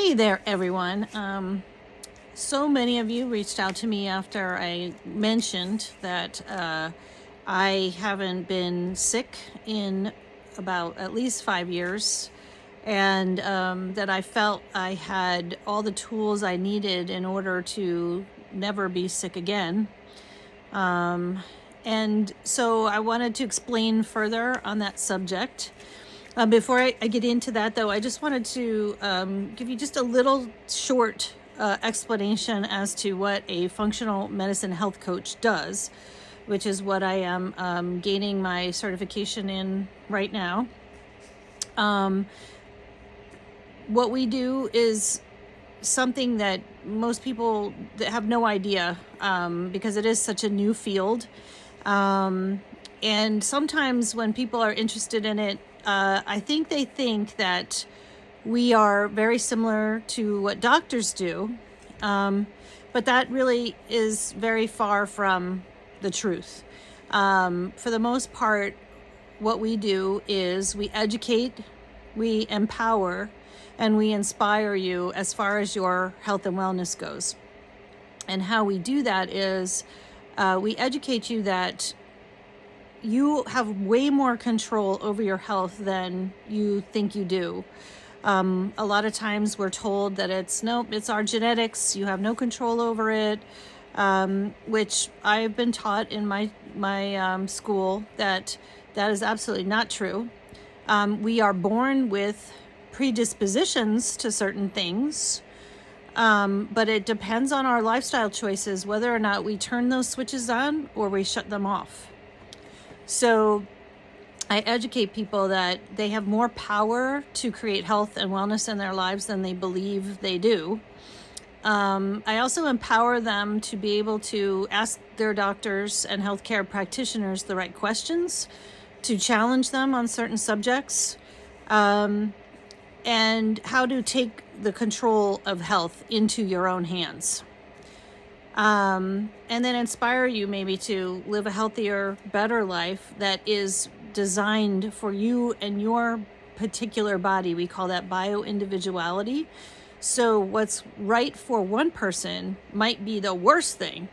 Hey there, everyone. So many of you reached out to me after I mentioned that I haven't been sick in about at least 5 years, and that I felt I had all the tools I needed in order to never be sick again. And so I wanted to explain further on that subject. Before I get into that, though, I just wanted to give you just a little short explanation as to what a functional medicine health coach does, which is what I am gaining my certification in right now. What we do is something that most people have no idea, because it is such a new field. And sometimes when people are interested in it, I think they think that we are very similar to what doctors do, but that really is very far from the truth. For the most part, what we do is we educate, we empower, and we inspire you as far as your health and wellness goes. And how we do that is we educate you that you have way more control over your health than you think you do. A lot of times we're told that it's our genetics, you have no control over it, which I've been taught in my school that is absolutely not true. We are born with predispositions to certain things, but it depends on our lifestyle choices whether or not we turn those switches on or we shut them off. So I educate people that they have more power to create health and wellness in their lives than they believe they do. I also empower them to be able to ask their doctors and healthcare practitioners the right questions, to challenge them on certain subjects, and how to take the control of health into your own hands. And then inspire you maybe to live a healthier, better life that is designed for you and your particular body. We call that bio-individuality. So what's right for one person might be the worst thing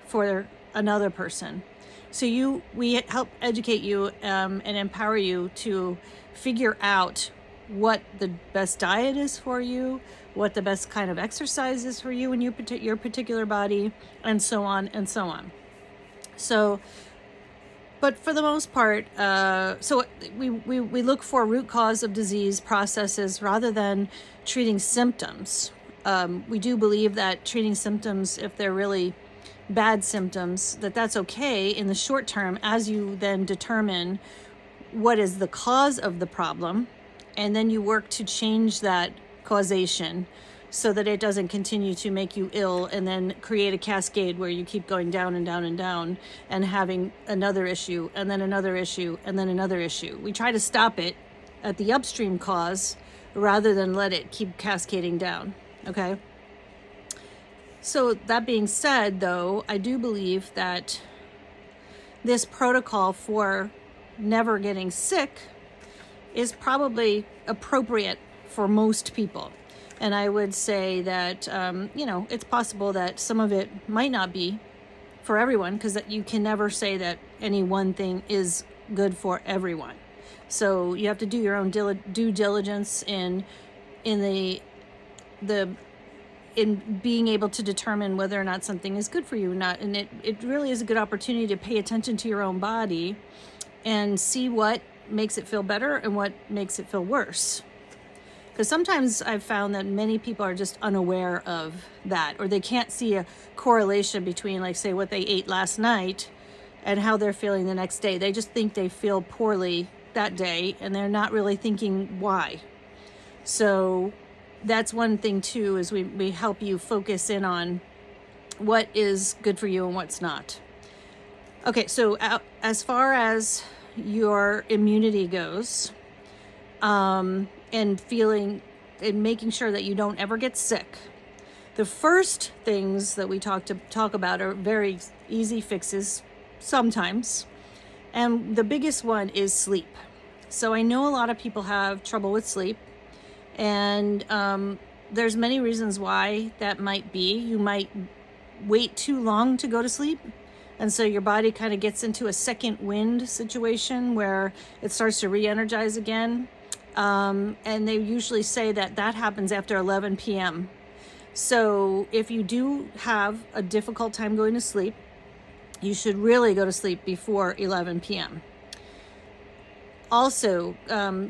for another person. So we help educate you and empower you to figure out what the best diet is for you, what the best kind of exercise is for you and your particular body, and so on and so on. So, but for the most part, so we look for root cause of disease processes rather than treating symptoms. We do believe that treating symptoms, if they're really bad symptoms, that's okay in the short term as you then determine what is the cause of the problem, and then you work to change that causation so that it doesn't continue to make you ill and then create a cascade where you keep going down and down and down and having another issue and then another issue and then another issue. We try to stop it at the upstream cause rather than let it keep cascading down, okay? So that being said, though, I do believe that this protocol for never getting sick is probably appropriate for most people. And I would say that, it's possible that some of it might not be for everyone, because you can never say that any one thing is good for everyone. So you have to do your own due diligence in being able to determine whether or not something is good for you or not. And it really is a good opportunity to pay attention to your own body and see what makes it feel better and what makes it feel worse. Because sometimes I've found that many people are just unaware of that, or they can't see a correlation between, like, say, what they ate last night and how they're feeling the next day. They just think they feel poorly that day, and they're not really thinking why. So that's one thing, too, is we help you focus in on what is good for you and what's not. Okay, so as far as your immunity goes, and feeling and making sure that you don't ever get sick, the first things that we talk about are very easy fixes sometimes, and the biggest one is sleep. So I know a lot of people have trouble with sleep, and there's many reasons why that might be. You might wait too long to go to sleep, and so your body kind of gets into a second wind situation where it starts to re-energize again. And they usually say that that happens after 11 p.m. So if you do have a difficult time going to sleep, you should really go to sleep before 11 p.m. Also,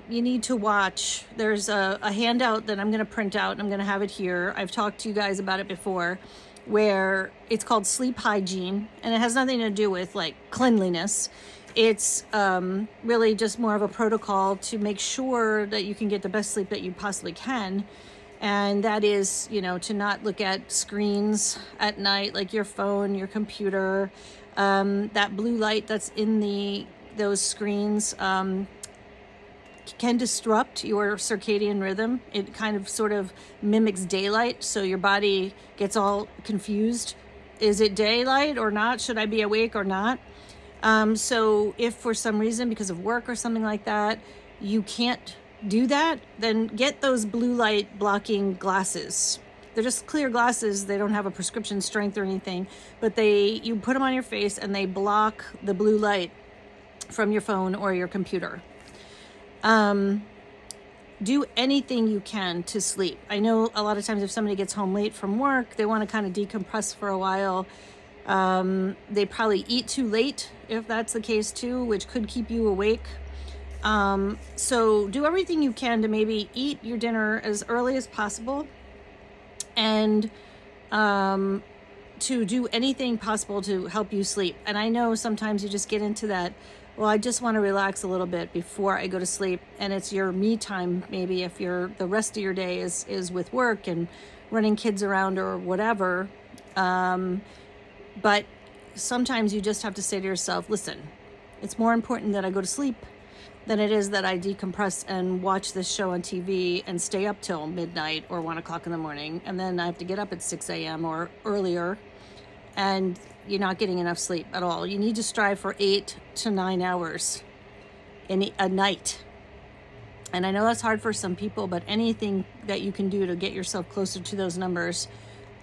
you need to watch. There's a handout that I'm going to print out. I'm going to have it here. I've talked to you guys about it before, where it's called sleep hygiene, and it has nothing to do with like cleanliness. It's really just more of a protocol to make sure that you can get the best sleep that you possibly can. And that is, to not look at screens at night, like your phone, your computer. That blue light that's in those screens can disrupt your circadian rhythm. It kind of sort of mimics daylight, so your body gets all confused. Is it daylight or not? Should I be awake or not? So if for some reason, because of work or something like that, you can't do that, then get those blue light blocking glasses. They're just clear glasses. They don't have a prescription strength or anything, but you put them on your face and they block the blue light from your phone or your computer. Do anything you can to sleep. I know a lot of times if somebody gets home late from work, they want to kind of decompress for a while. They probably eat too late if that's the case too, which could keep you awake. So do everything you can to maybe eat your dinner as early as possible, and to do anything possible to help you sleep. And I know sometimes you just get into that, well, I just want to relax a little bit before I go to sleep, and it's your me time. Maybe if the rest of your day is with work and running kids around or whatever. But sometimes you just have to say to yourself, listen, it's more important that I go to sleep than it is that I decompress and watch this show on TV and stay up till midnight or 1 o'clock in the morning. And then I have to get up at 6 a.m. or earlier, and you're not getting enough sleep at all. You need to strive for 8 to 9 hours in a night. And I know that's hard for some people, but anything that you can do to get yourself closer to those numbers,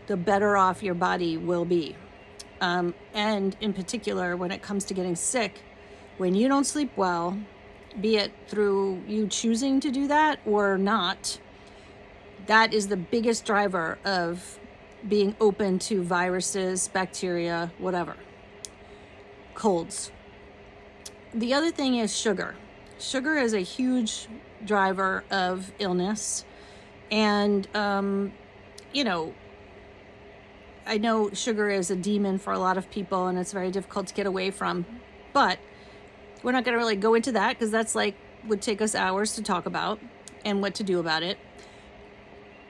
the better off your body will be. And in particular, when it comes to getting sick, when you don't sleep well, be it through you choosing to do that or not, that is the biggest driver of being open to viruses, bacteria, whatever. Colds. The other thing is sugar. Sugar is a huge driver of illness. And, I know sugar is a demon for a lot of people and it's very difficult to get away from, but we're not going to really go into that because that's would take us hours to talk about and what to do about it.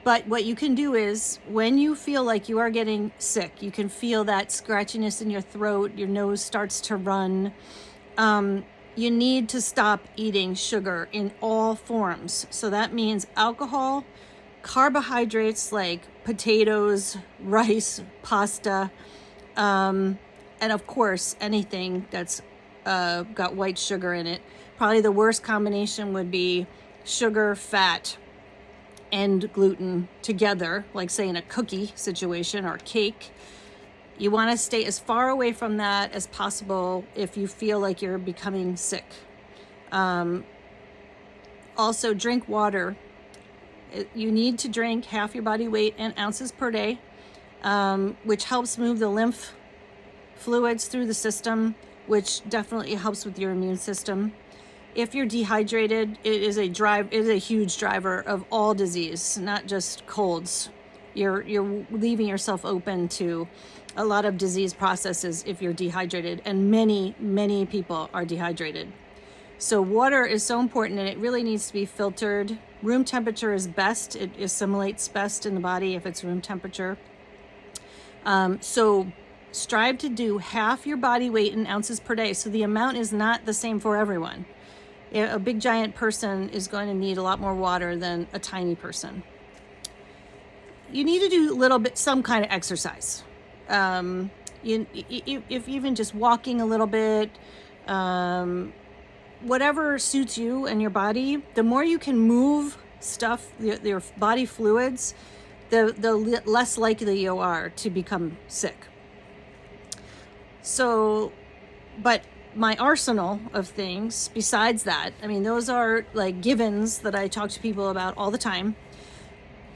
But what you can do is when you feel like you are getting sick, you can feel that scratchiness in your throat, your nose starts to run. You need to stop eating sugar in all forms. So that means alcohol, carbohydrates like potatoes, rice, pasta, and of course anything that's got white sugar in it. Probably the worst combination would be sugar, fat, and gluten together, like say in a cookie situation or cake. You want to stay as far away from that as possible if you feel like you're becoming sick. Also, drink water. You need to drink half your body weight in ounces per day, which helps move the lymph fluids through the system, which definitely helps with your immune system. If you're dehydrated, it is a huge driver of all disease, not just colds. You're leaving yourself open to a lot of disease processes if you're dehydrated, and many people are dehydrated. So water is so important, and it really needs to be filtered. Room temperature is best. It assimilates best in the body if it's room temperature. So strive to do half your body weight in ounces per day. So the amount is not the same for everyone. A big giant person is going to need a lot more water than a tiny person. You need to do some kind of exercise. If even just walking a little bit, whatever suits you and your body, the more you can move stuff, your body fluids, the less likely you are to become sick. So, but my arsenal of things besides that, I mean, those are like givens that I talk to people about all the time.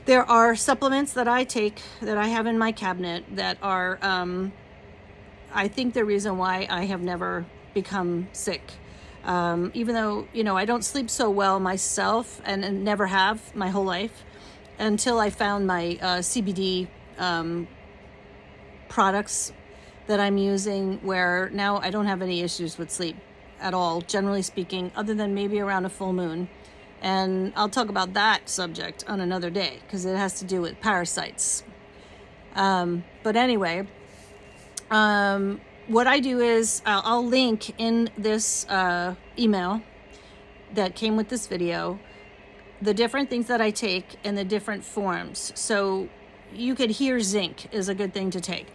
There are supplements that I take that I have in my cabinet that are, I think, the reason why I have never become sick. Even though, I don't sleep so well myself and never have my whole life until I found my CBD products that I'm using, where now I don't have any issues with sleep at all, generally speaking, other than maybe around a full moon. And I'll talk about that subject on another day because it has to do with parasites. But anyway, what I do is I'll link in this email that came with this video the different things that I take and the different forms. So you could hear zinc is a good thing to take.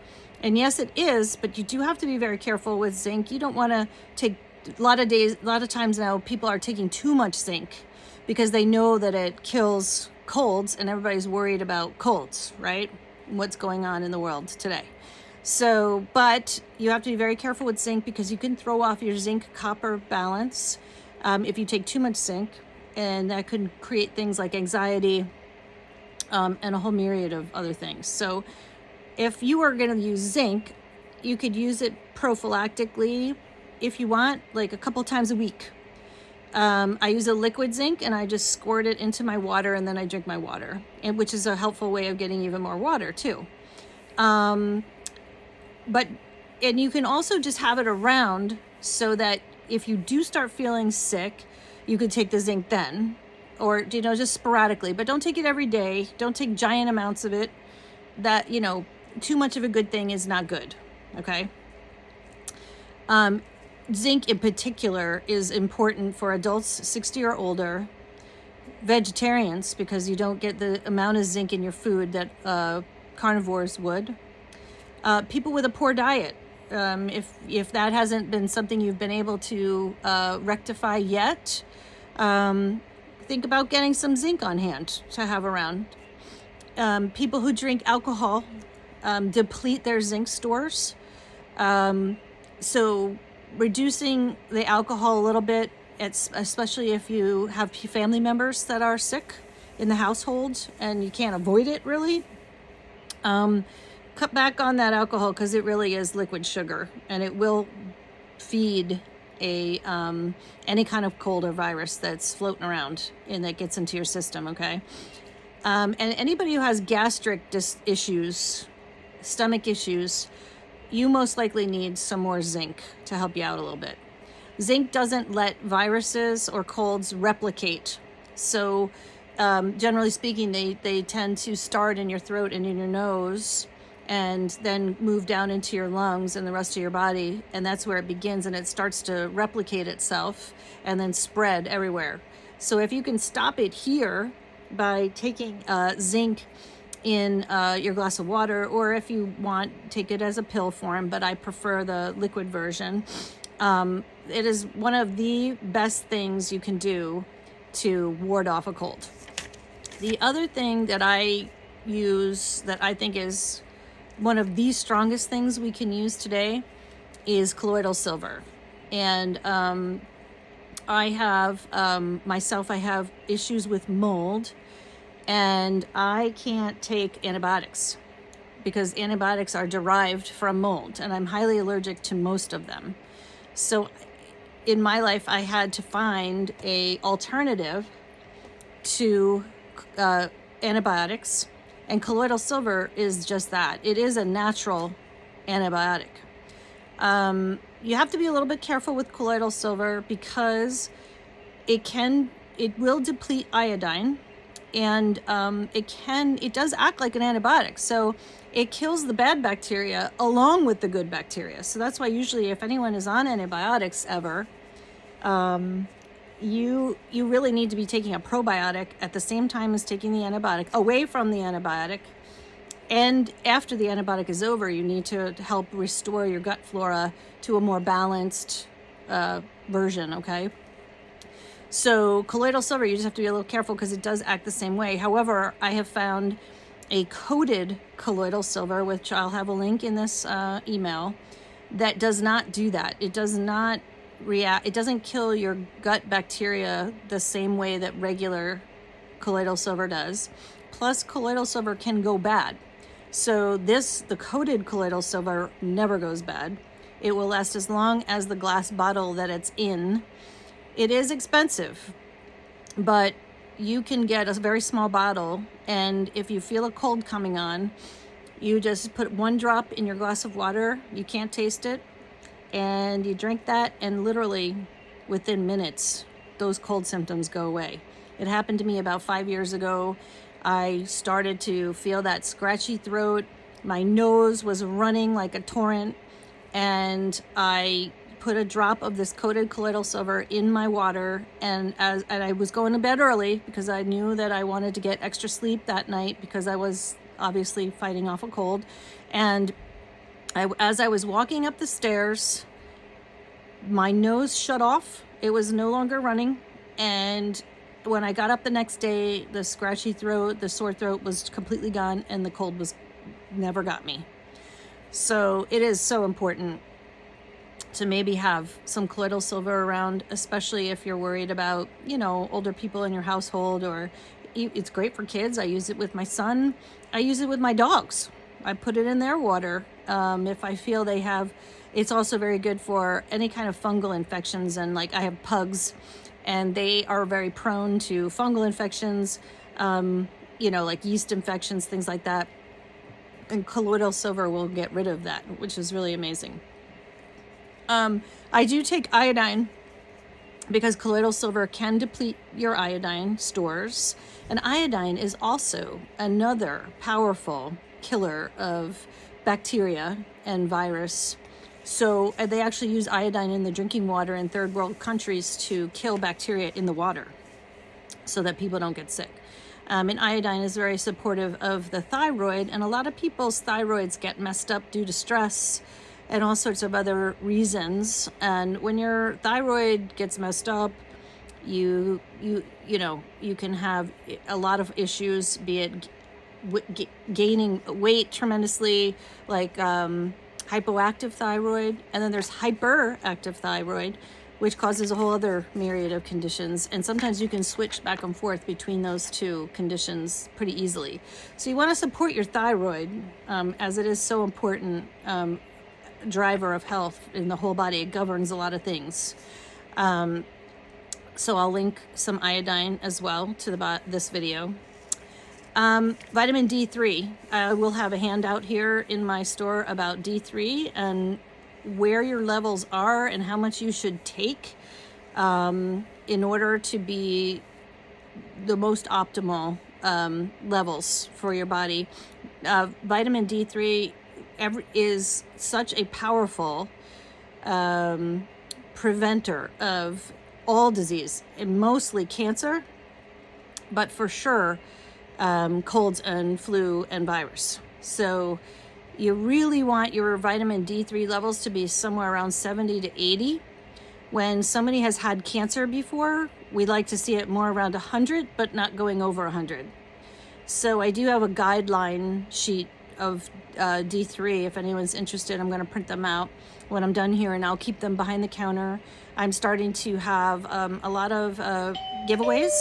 And yes, it is, but you do have to be very careful with zinc. You don't want to take a lot of times now people are taking too much zinc because they know that it kills colds, and everybody's worried about colds, right? What's going on in the world today. So, but you have to be very careful with zinc because you can throw off your zinc copper balance if you take too much zinc, and that could create things like anxiety and a whole myriad of other things. So if you are going to use zinc, you could use it prophylactically if you want, like a couple times a week. I use a liquid zinc and I just squirt it into my water and then I drink my water, and which is a helpful way of getting even more water too. And you can also just have it around so that if you do start feeling sick, you could take the zinc then, or, just sporadically, but don't take it every day. Don't take giant amounts of it. That, too much of a good thing is not good. Okay. Zinc in particular is important for adults 60 or older, vegetarians, because you don't get the amount of zinc in your food that carnivores would. People with a poor diet, if that hasn't been something you've been able to rectify yet, think about getting some zinc on hand to have around. People who drink alcohol deplete their zinc stores. So reducing the alcohol a little bit, especially if you have family members that are sick in the household and you can't avoid it really, cut back on that alcohol because it really is liquid sugar and it will feed any kind of cold or virus that's floating around and that gets into your system. Okay. And anybody who has gastric issues, stomach issues, you most likely need some more zinc to help you out a little bit. Zinc doesn't let viruses or colds replicate. So generally speaking, they tend to start in your throat and in your nose and then move down into your lungs and the rest of your body. And that's where it begins, and it starts to replicate itself and then spread everywhere. So if you can stop it here by taking zinc in your glass of water, or if you want, take it as a pill form, but I prefer the liquid version. It is one of the best things you can do to ward off a cold. The other thing that I use that I think is one of the strongest things we can use today is colloidal silver. And I have I have issues with mold, and I can't take antibiotics because antibiotics are derived from mold, and I'm highly allergic to most of them. So in my life, I had to find a alternative to antibiotics, and colloidal silver is just that. It is a natural antibiotic. You have to be a little bit careful with colloidal silver because it will deplete iodine, and it does act like an antibiotic. So it kills the bad bacteria along with the good bacteria. So that's why usually if anyone is on antibiotics ever, you really need to be taking a probiotic at the same time as taking the antibiotic, away from the antibiotic. And after the antibiotic is over, you need to help restore your gut flora to a more balanced version, okay? So colloidal silver, you just have to be a little careful because it does act the same way. However, I have found a coated colloidal silver, which I'll have a link in this email, that does not do that. It does not react. It doesn't kill your gut bacteria the same way that regular colloidal silver does. Plus, colloidal silver can go bad. So the coated colloidal silver never goes bad. It will last as long as the glass bottle that it's in. It is expensive, but you can get a very small bottle, and if you feel a cold coming on, you just put 1 drop in your glass of water. You can't taste it, and you drink that, and literally within minutes, those cold symptoms go away. It happened to me about 5 years ago. I started to feel that scratchy throat. My nose was running like a torrent, and I put a drop of this coated colloidal silver in my water, and I was going to bed early because I knew that I wanted to get extra sleep that night because I was obviously fighting off a cold. And as I was walking up the stairs, my nose shut off. It was no longer running, and when I got up the next day, the scratchy throat, the sore throat was completely gone, and the cold was never got me. So it is so important to maybe have some colloidal silver around, especially if you're worried about, older people in your household, or it's great for kids. I use it with my son. I use it with my dogs. I put it in their water. If I feel they have, it's also very good for any kind of fungal infections. And like I have pugs, and they are very prone to fungal infections, like yeast infections, things like that. And colloidal silver will get rid of that, which is really amazing. I do take iodine because colloidal silver can deplete your iodine stores. And iodine is also another powerful killer of bacteria and virus. So they actually use iodine in the drinking water in third world countries to kill bacteria in the water so that people don't get sick. And iodine is very supportive of the thyroid, and a lot of people's thyroids get messed up due to stress and all sorts of other reasons. And when your thyroid gets messed up, you can have a lot of issues, be it gaining weight tremendously, like hypoactive thyroid, and then there's hyperactive thyroid, which causes a whole other myriad of conditions. And sometimes you can switch back and forth between those two conditions pretty easily. So you want to support your thyroid, as it is so important driver of health in the whole body. It governs a lot of things. So I'll link some iodine as well to this video. Vitamin D3. I will have a handout here in my store about D3 and where your levels are and how much you should take in order to be the most optimal levels for your body. Vitamin D3 is such a powerful preventer of all disease, and mostly cancer, but for sure colds and flu and virus. So you really want your vitamin D3 levels to be somewhere around 70 to 80. When somebody has had cancer before, we like to see it more around 100, but not going over 100. So I do have a guideline sheet of D3. If anyone's interested, I'm going to print them out when I'm done here, and I'll keep them behind the counter. I'm starting to have a lot of giveaways